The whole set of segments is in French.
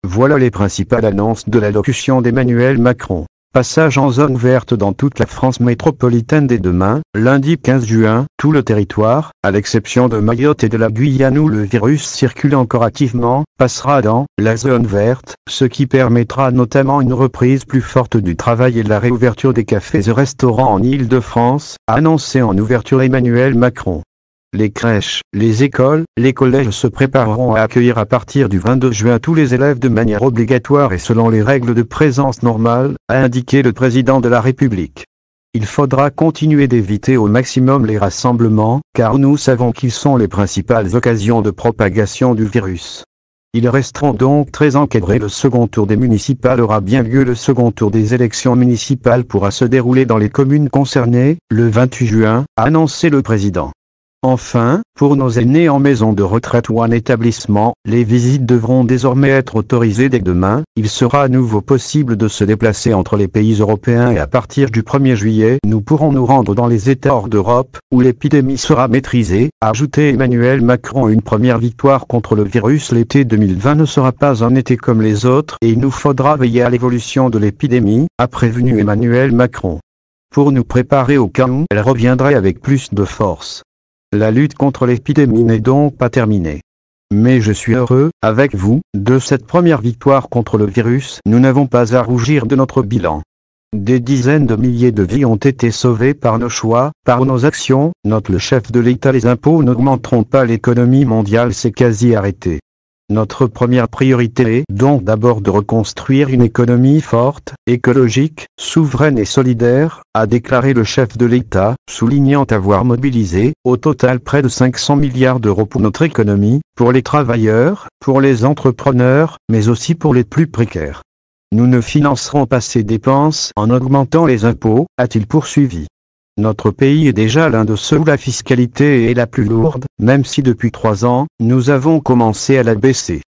Voilà les principales annonces de l'allocution d'Emmanuel Macron. Passage en zone verte dans toute la France métropolitaine dès demain, lundi 15 juin, tout le territoire, à l'exception de Mayotte et de la Guyane où le virus circule encore activement, passera dans la zone verte, ce qui permettra notamment une reprise plus forte du travail et la réouverture des cafés et restaurants en Île-de-France, a annoncé en ouverture Emmanuel Macron. Les crèches, les écoles, les collèges se prépareront à accueillir à partir du 22 juin tous les élèves de manière obligatoire et selon les règles de présence normale, a indiqué le président de la République. Il faudra continuer d'éviter au maximum les rassemblements, car nous savons qu'ils sont les principales occasions de propagation du virus. Ils resteront donc très encadrés. Le second tour des municipales aura bien lieu. Le second tour des élections municipales pourra se dérouler dans les communes concernées, le 28 juin, a annoncé le président. Enfin, pour nos aînés en maison de retraite ou en établissement, les visites devront désormais être autorisées dès demain. Il sera à nouveau possible de se déplacer entre les pays européens et à partir du 1er juillet, nous pourrons nous rendre dans les États hors d'Europe, où l'épidémie sera maîtrisée, a ajouté Emmanuel Macron. Une première victoire contre le virus. L'été 2020 ne sera pas un été comme les autres et il nous faudra veiller à l'évolution de l'épidémie, a prévenu Emmanuel Macron. Pour nous préparer au cas où elle reviendrait avec plus de force. La lutte contre l'épidémie n'est donc pas terminée. Mais je suis heureux, avec vous, de cette première victoire contre le virus. Nous n'avons pas à rougir de notre bilan. Des dizaines de milliers de vies ont été sauvées par nos choix, par nos actions, note le chef de l'État. Les impôts n'augmenteront pas, l'économie mondiale s'est quasi arrêtée. Notre première priorité est donc d'abord de reconstruire une économie forte, écologique, souveraine et solidaire, a déclaré le chef de l'État, soulignant avoir mobilisé, au total près de 500 milliards d'euros pour notre économie, pour les travailleurs, pour les entrepreneurs, mais aussi pour les plus précaires. Nous ne financerons pas ces dépenses en augmentant les impôts, a-t-il poursuivi. Notre pays est déjà l'un de ceux où la fiscalité est la plus lourde, même si depuis 3 ans, nous avons commencé à la baisser.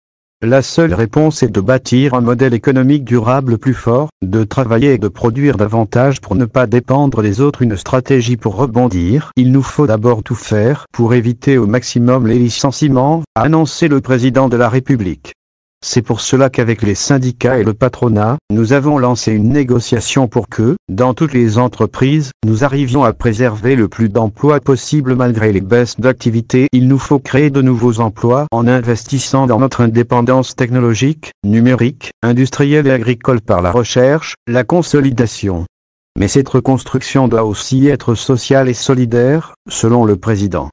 La seule réponse est de bâtir un modèle économique durable plus fort, de travailler et de produire davantage pour ne pas dépendre des autres. Une stratégie pour rebondir. Il nous faut d'abord tout faire pour éviter au maximum les licenciements, a annoncé le président de la République. C'est pour cela qu'avec les syndicats et le patronat, nous avons lancé une négociation pour que, dans toutes les entreprises, nous arrivions à préserver le plus d'emplois possible malgré les baisses d'activité. Il nous faut créer de nouveaux emplois en investissant dans notre indépendance technologique, numérique, industrielle et agricole par la recherche, la consolidation. Mais cette reconstruction doit aussi être sociale et solidaire, selon le président.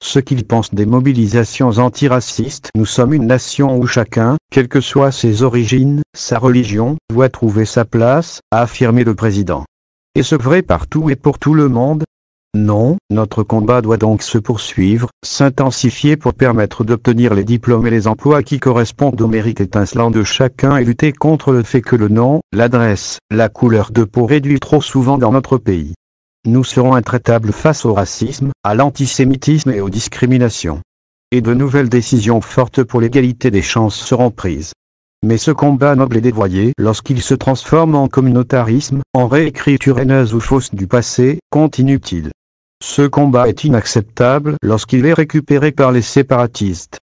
Ce qu'il pense des mobilisations antiracistes. Nous sommes une nation où chacun, quelles que soient ses origines, sa religion, doit trouver sa place, a affirmé le président. Est-ce vrai partout et pour tout le monde? Non, notre combat doit donc se poursuivre, s'intensifier pour permettre d'obtenir les diplômes et les emplois qui correspondent au mérite étincelant de chacun et lutter contre le fait que le nom, l'adresse, la couleur de peau réduit trop souvent dans notre pays. Nous serons intraitables face au racisme, à l'antisémitisme et aux discriminations. Et de nouvelles décisions fortes pour l'égalité des chances seront prises. Mais ce combat noble est dévoyé lorsqu'il se transforme en communautarisme, en réécriture haineuse ou fausse du passé, continue-t-il. Ce combat est inacceptable lorsqu'il est récupéré par les séparatistes.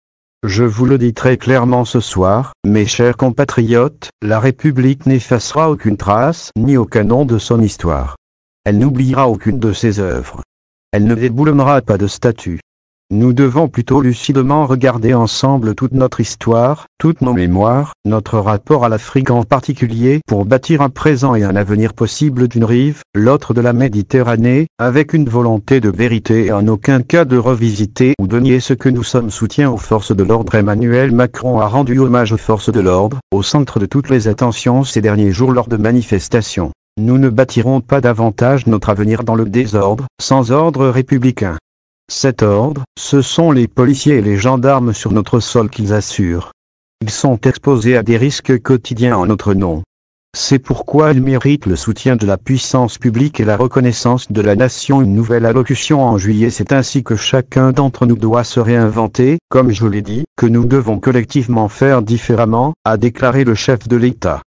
Je vous le dis très clairement ce soir, mes chers compatriotes, la République n'effacera aucune trace ni aucun nom de son histoire. Elle n'oubliera aucune de ses œuvres. Elle ne déboulonnera pas de statue. Nous devons plutôt lucidement regarder ensemble toute notre histoire, toutes nos mémoires, notre rapport à l'Afrique en particulier, pour bâtir un présent et un avenir possible d'une rive, l'autre de la Méditerranée, avec une volonté de vérité et en aucun cas de revisiter ou de nier ce que nous sommes. Soutien aux forces de l'ordre. Emmanuel Macron a rendu hommage aux forces de l'ordre, au centre de toutes les attentions ces derniers jours lors de manifestations. Nous ne bâtirons pas davantage notre avenir dans le désordre, sans ordre républicain. Cet ordre, ce sont les policiers et les gendarmes sur notre sol qu'ils assurent. Ils sont exposés à des risques quotidiens en notre nom. C'est pourquoi ils méritent le soutien de la puissance publique et la reconnaissance de la nation. Une nouvelle allocution en juillet. C'est ainsi que chacun d'entre nous doit se réinventer, comme je l'ai dit, que nous devons collectivement faire différemment, a déclaré le chef de l'État.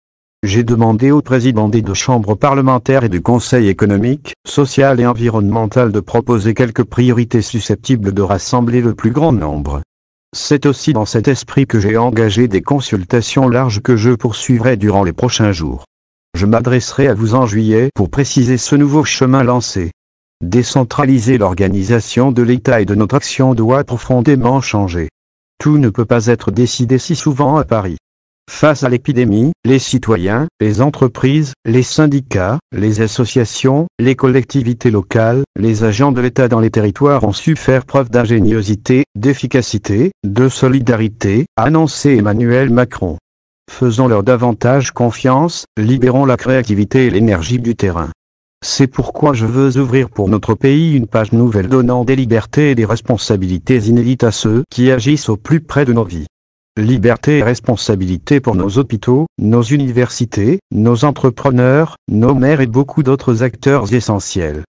J'ai demandé au président des 2 chambres parlementaires et du Conseil économique, social et environnemental de proposer quelques priorités susceptibles de rassembler le plus grand nombre. C'est aussi dans cet esprit que j'ai engagé des consultations larges que je poursuivrai durant les prochains jours. Je m'adresserai à vous en juillet pour préciser ce nouveau chemin lancé. Décentraliser l'organisation de l'État et de notre action doit profondément changer. Tout ne peut pas être décidé si souvent à Paris. Face à l'épidémie, les citoyens, les entreprises, les syndicats, les associations, les collectivités locales, les agents de l'État dans les territoires ont su faire preuve d'ingéniosité, d'efficacité, de solidarité, a annoncé Emmanuel Macron. Faisons-leur davantage confiance, libérons la créativité et l'énergie du terrain. C'est pourquoi je veux ouvrir pour notre pays une page nouvelle donnant des libertés et des responsabilités inédites à ceux qui agissent au plus près de nos vies. Liberté et responsabilité pour nos hôpitaux, nos universités, nos entrepreneurs, nos maires et beaucoup d'autres acteurs essentiels.